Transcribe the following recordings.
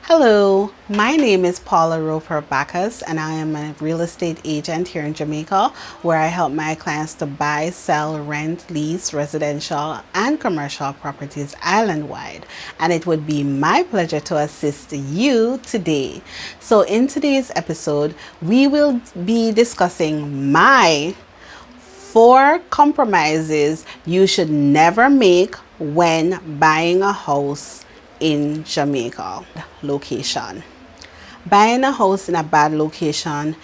Hello, my name is Paula Bacchas, and I am a real estate agent here in Jamaica, where I help my clients to buy, sell, rent, lease residential and commercial properties island-wide. And it would be my pleasure to assist you today. So in today's episode, we will be discussing my 4 compromises you should never make when buying a house in Jamaica. Location. Buying a house in a bad location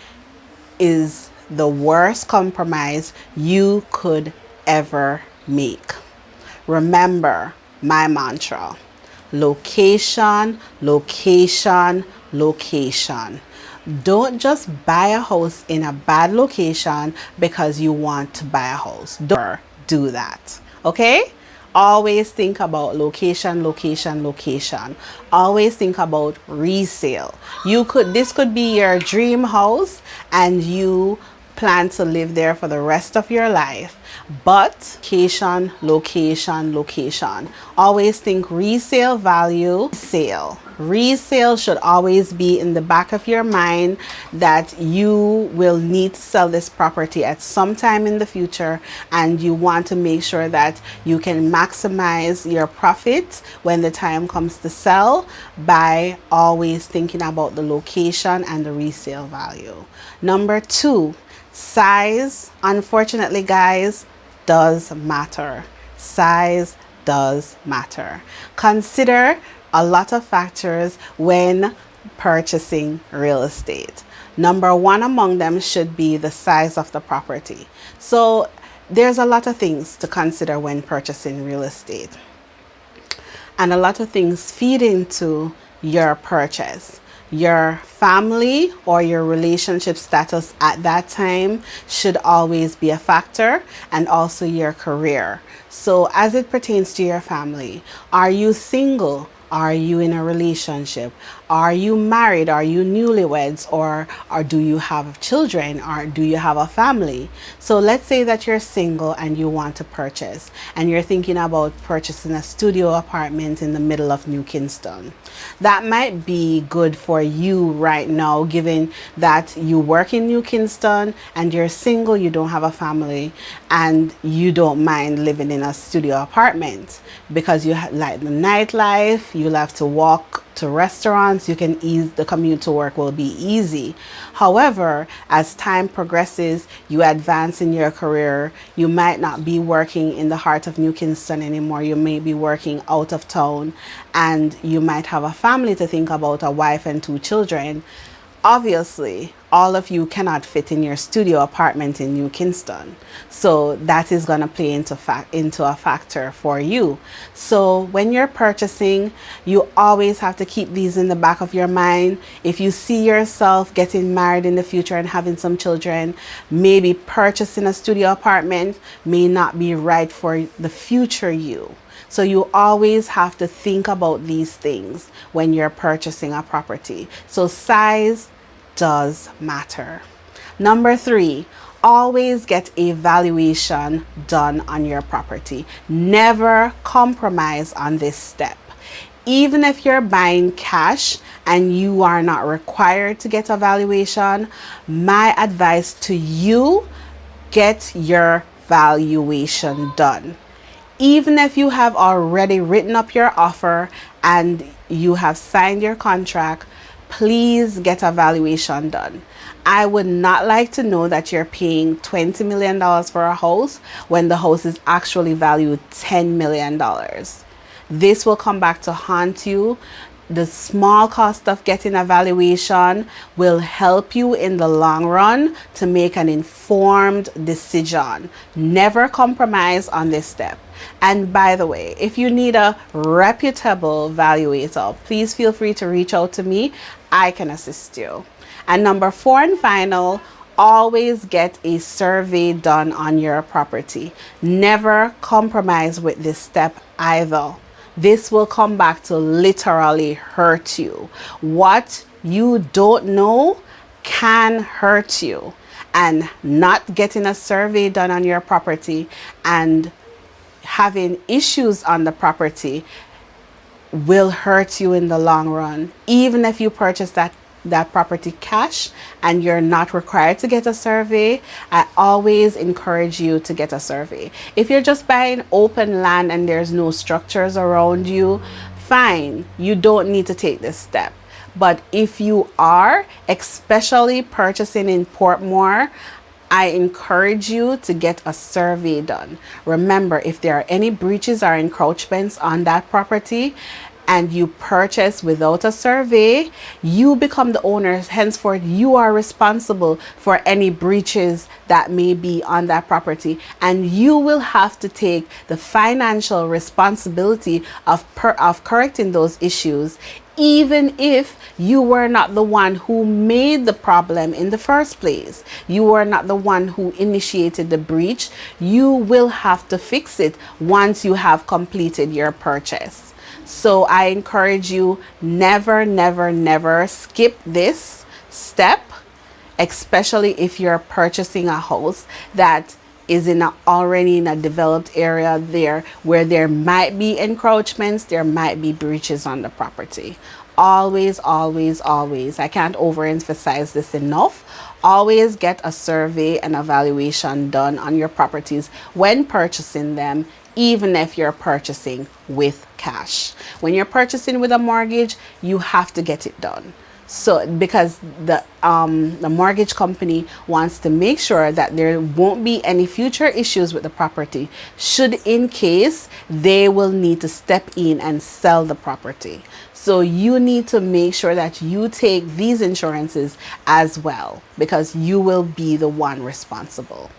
is the worst compromise you could ever make. Remember my mantra: location, location, location. Don't just buy a house in a bad location because you want to buy a house. Don't do that. Okay? Always think about location, location, location. Always think about resale. This could be your dream house and you plan to live there for the rest of your life. But location, location, location. Always think resale value, sale. Resale should always be in the back of your mind that you will need to sell this property at some time in the future, and you want to make sure that you can maximize your profit when the time comes to sell by always thinking about the location and the resale value. Number 2, size. Unfortunately, guys, does matter. Size does matter. Consider a lot of factors when purchasing real estate. Number 1 among them should be the size of the property. So there's a lot of things to consider when purchasing real estate, and a lot of things feed into your purchase. Your family or your relationship status at that time should always be a factor, and also your career. So as it pertains to your family, are you single? Are you in a relationship? Are you married? Are you newlyweds? Or do you have children? Or do you have a family? So let's say that you're single and you want to purchase, and you're thinking about purchasing a studio apartment in the middle of New Kingston. That might be good for you right now, given that you work in New Kingston and you're single, you don't have a family, and you don't mind living in a studio apartment because you like the nightlife. You'll have to walk to restaurants. You can the commute to work will be easy. However, as time progresses, you advance in your career. You might not be working in the heart of New Kingston anymore. You may be working out of town, and you might have a family to think about, a wife and 2 children. Obviously, all of you cannot fit in your studio apartment in New Kingston. So that is going to play into a factor for you. So when you're purchasing, you always have to keep these in the back of your mind. If you see yourself getting married in the future and having some children, maybe purchasing a studio apartment may not be right for the future you. So you always have to think about these things when you're purchasing a property. So size does matter. Number 3, always get a valuation done on your property. Never compromise on this step. Even if you're buying cash and you are not required to get a valuation, my advice to you: get your valuation done. Even if you have already written up your offer and you have signed your contract, please get a valuation done. I would not like to know that you're paying $20 million for a house when the house is actually valued $10 million. This will come back to haunt you. The small cost of getting a valuation will help you in the long run to make an informed decision. Never compromise on this step. And by the way, if you need a reputable valuator, please feel free to reach out to me. I can assist you. And number 4 and final, always get a survey done on your property. Never compromise with this step either. This will come back to literally hurt you. What you don't know can hurt you. And not getting a survey done on your property and having issues on the property will hurt you in the long run. Even if you purchase that property cash and you're not required to get a survey, I always encourage you to get a survey. If you're just buying open land and there's no structures around you, fine, you don't need to take this step. But if you are, especially purchasing in Portmore, I encourage you to get a survey done. Remember, if there are any breaches or encroachments on that property and you purchase without a survey, you become the owner. Henceforth, you are responsible for any breaches that may be on that property, and you will have to take the financial responsibility of correcting those issues, even if you were not the one who made the problem in the first place. You were not the one who initiated the breach. You will have to fix it once you have completed your purchase. So I encourage you, never, never, never skip this step, especially if you're purchasing a house that is already in a developed area there where there might be encroachments, there might be breaches on the property. Always, always, always, I can't overemphasize this enough, always get a survey and evaluation done on your properties when purchasing them, even if you're purchasing with cash. When you're purchasing with a mortgage, you have to get it done. So because the mortgage company wants to make sure that there won't be any future issues with the property, should in case they will need to step in and sell the property. So you need to make sure that you take these insurances as well, because you will be the one responsible.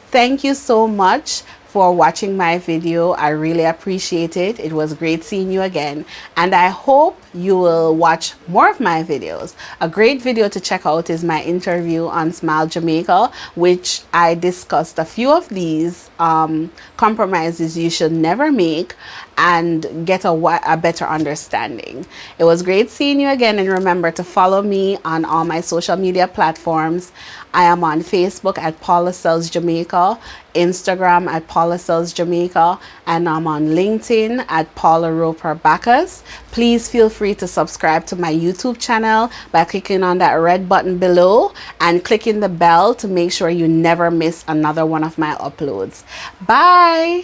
Thank you so much for watching my video. I really appreciate it. It was great seeing you again, and I hope you will watch more of my videos. A great video to check out is my interview on Smile Jamaica, which I discussed a few of these compromises you should never make and get a better understanding. It was great seeing you again, and remember to follow me on all my social media platforms. I am on Facebook at Paula Sells Jamaica, Instagram at Paula Sells Jamaica, and I'm on LinkedIn at Paula Roper Bacchas. Please feel free to subscribe to my YouTube channel by clicking on that red button below and clicking the bell to make sure you never miss another one of my uploads. Bye!